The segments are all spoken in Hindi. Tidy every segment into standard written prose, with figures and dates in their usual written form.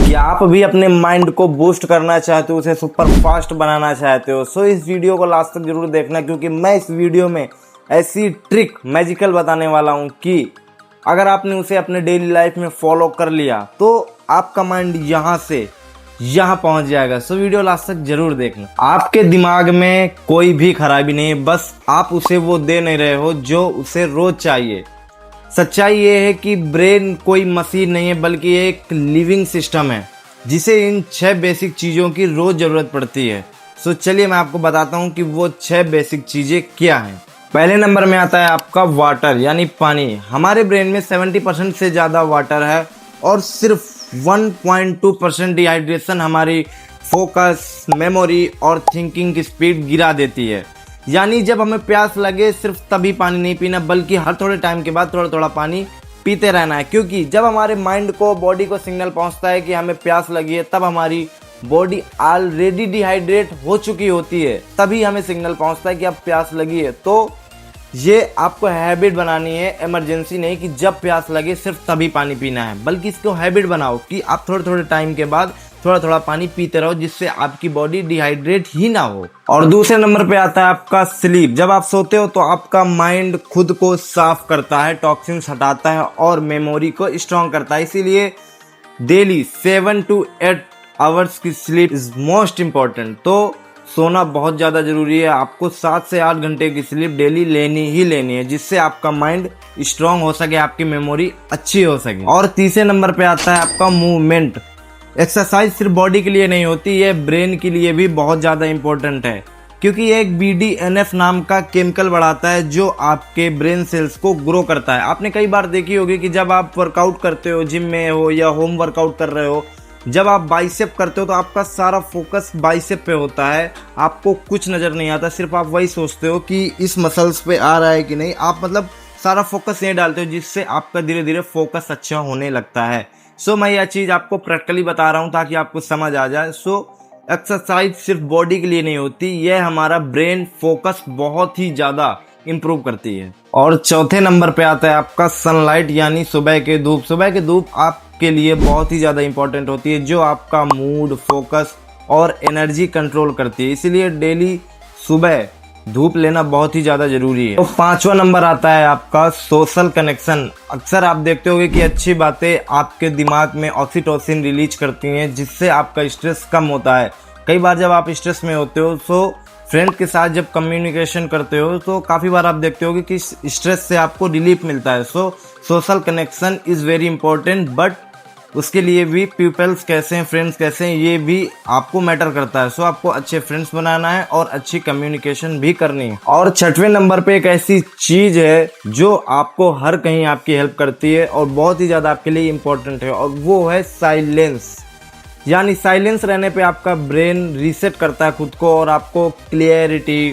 या आप भी अपने माइंड को बूस्ट करना चाहते हो, उसे सुपर फास्ट बनाना चाहते हो, सो इस वीडियो को लास्ट तक जरूर देखना, क्योंकि मैं इस वीडियो में ऐसी ट्रिक मैजिकल बताने वाला हूं कि अगर आपने उसे अपने डेली लाइफ में फॉलो कर लिया तो आपका माइंड यहाँ से यहाँ पहुंच जाएगा। सो वीडियो लास्ट तक जरूर देखना। आपके दिमाग में कोई भी खराबी नहीं है, बस आप उसे वो दे नहीं रहे हो जो उसे रोज चाहिए। सच्चाई ये है कि ब्रेन कोई मशीन नहीं है, बल्कि एक लिविंग सिस्टम है जिसे इन 6 बेसिक चीज़ों की रोज ज़रूरत पड़ती है। सो चलिए मैं आपको बताता हूँ कि वो 6 बेसिक चीज़ें क्या हैं। पहले नंबर में आता है आपका वाटर यानी पानी। हमारे ब्रेन में 70% से ज़्यादा वाटर है और सिर्फ 1.2% डिहाइड्रेशन हमारी फोकस, मेमोरी और थिंकिंग की स्पीड गिरा देती है। यानी जब हमें प्यास लगे सिर्फ तभी पानी नहीं पीना, बल्कि हर थोड़े टाइम के बाद थोड़ा थोड़ा पानी पीते रहना है। क्योंकि जब हमारे माइंड को, बॉडी को सिग्नल पहुंचता है कि हमें प्यास लगी है, तब हमारी बॉडी ऑलरेडी डिहाइड्रेट हो चुकी होती है, तभी हमें सिग्नल पहुंचता है कि अब प्यास लगी है। तो ये आपको हैबिट बनानी है, इमरजेंसी नहीं कि जब प्यास लगे सिर्फ तभी पानी पीना है, बल्कि इसको हैबिट बनाओ कि आप थोड़े थोड़े टाइम के बाद थोड़ा थोड़ा पानी पीते रहो, जिससे आपकी बॉडी डिहाइड्रेट ही ना हो। और दूसरे नंबर पे आता है आपका स्लीप। जब आप सोते हो तो आपका माइंड खुद को साफ करता है, टॉक्सिन्स हटाता है और मेमोरी को स्ट्रॉन्ग करता है। इसीलिए डेली 7 to 8 आवर्स की स्लीप इज मोस्ट इम्पॉर्टेंट। तो सोना बहुत ज़्यादा ज़रूरी है। आपको 7 से 8 घंटे की स्लीप डेली लेनी ही लेनी है, जिससे आपका माइंड स्ट्रांग हो सके, आपकी मेमोरी अच्छी हो सके। और तीसरे नंबर पे आता है आपका मूवमेंट। एक्सरसाइज सिर्फ बॉडी के लिए नहीं होती, ये ब्रेन के लिए भी बहुत ज़्यादा इंपॉर्टेंट है, क्योंकि ये एक BDNF नाम का केमिकल बढ़ाता है जो आपके ब्रेन सेल्स को ग्रो करता है। आपने कई बार देखी होगी कि जब आप वर्कआउट करते हो, जिम में हो या होम वर्कआउट कर रहे हो, जब आप बाइसेप करते हो तो आपका सारा फोकस बाइसेप पे होता है, आपको कुछ नज़र नहीं आता, सिर्फ आप वही सोचते हो कि इस मसल्स पे आ रहा है कि नहीं। आप मतलब सारा फोकस नहीं डालते हो, जिससे आपका धीरे धीरे फोकस अच्छा होने लगता है। सो मैं यह चीज़ आपको प्रैक्टिकली बता रहा हूँ ताकि आपको समझ आ जाए। सो एक्सरसाइज सिर्फ बॉडी के लिए नहीं होती, यह हमारा ब्रेन फोकस बहुत ही ज़्यादा इम्प्रूव करती है। और चौथे नंबर पे आता है आपका सनलाइट यानी सुबह की धूप। सुबह की धूप आपके लिए बहुत ही ज़्यादा इंपॉर्टेंट होती है, जो आपका मूड, फोकस और एनर्जी कंट्रोल करती है। इसीलिए डेली सुबह धूप लेना बहुत ही ज़्यादा ज़रूरी है। तो पांचवा नंबर आता है आपका सोशल कनेक्शन। अक्सर आप देखते होंगे कि अच्छी बातें आपके दिमाग में ऑक्सीटोसिन रिलीज करती हैं, जिससे आपका स्ट्रेस कम होता है। कई बार जब आप स्ट्रेस में होते हो तो फ्रेंड के साथ जब कम्युनिकेशन करते हो तो काफ़ी बार आप देखते होगे कि स्ट्रेस से आपको रिलीफ मिलता है। So social connection is very important, but उसके लिए भी पीपल्स कैसे हैं, फ्रेंड्स कैसे हैं, ये भी आपको मैटर करता है। सो आपको अच्छे फ्रेंड्स बनाना है और अच्छी कम्युनिकेशन भी करनी है। और छठवें नंबर पे एक ऐसी चीज़ है जो आपको हर कहीं आपकी हेल्प करती है और बहुत ही ज़्यादा आपके लिए इम्पोर्टेंट है, और वो है साइलेंस। यानी साइलेंस रहने पे आपका ब्रेन रीसेट करता है खुद को और आपको क्लियरिटी,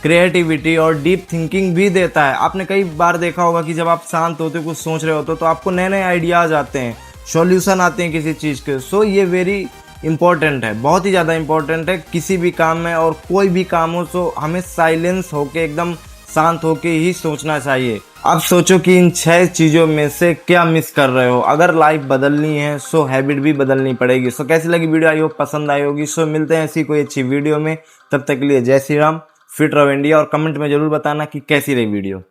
क्रिएटिविटी और डीप थिंकिंग भी देता है। आपने कई बार देखा होगा कि जब आप शांत होते हो, कुछ सोच रहे होते हो, तो आपको नए नए आइडियाज़ आते हैं, सॉल्यूशन आते हैं किसी चीज़ के। सो ये वेरी इंपॉर्टेंट है, बहुत ही ज़्यादा इंपॉर्टेंट है किसी भी काम में, और कोई भी काम हो तो हमें साइलेंस होके, एकदम शांत होके ही सोचना चाहिए। अब सोचो कि इन 6 चीज़ों में से क्या मिस कर रहे हो। अगर लाइफ बदलनी है सो हैबिट भी बदलनी पड़ेगी। सो कैसी लगी वीडियो, आई होप पसंद आई होगी। सो मिलते हैं ऐसी कोई अच्छी वीडियो में, तब तक के लिए जय श्री राम, फिट रहो इंडिया। और कमेंट में ज़रूर बताना कि कैसी रही वीडियो।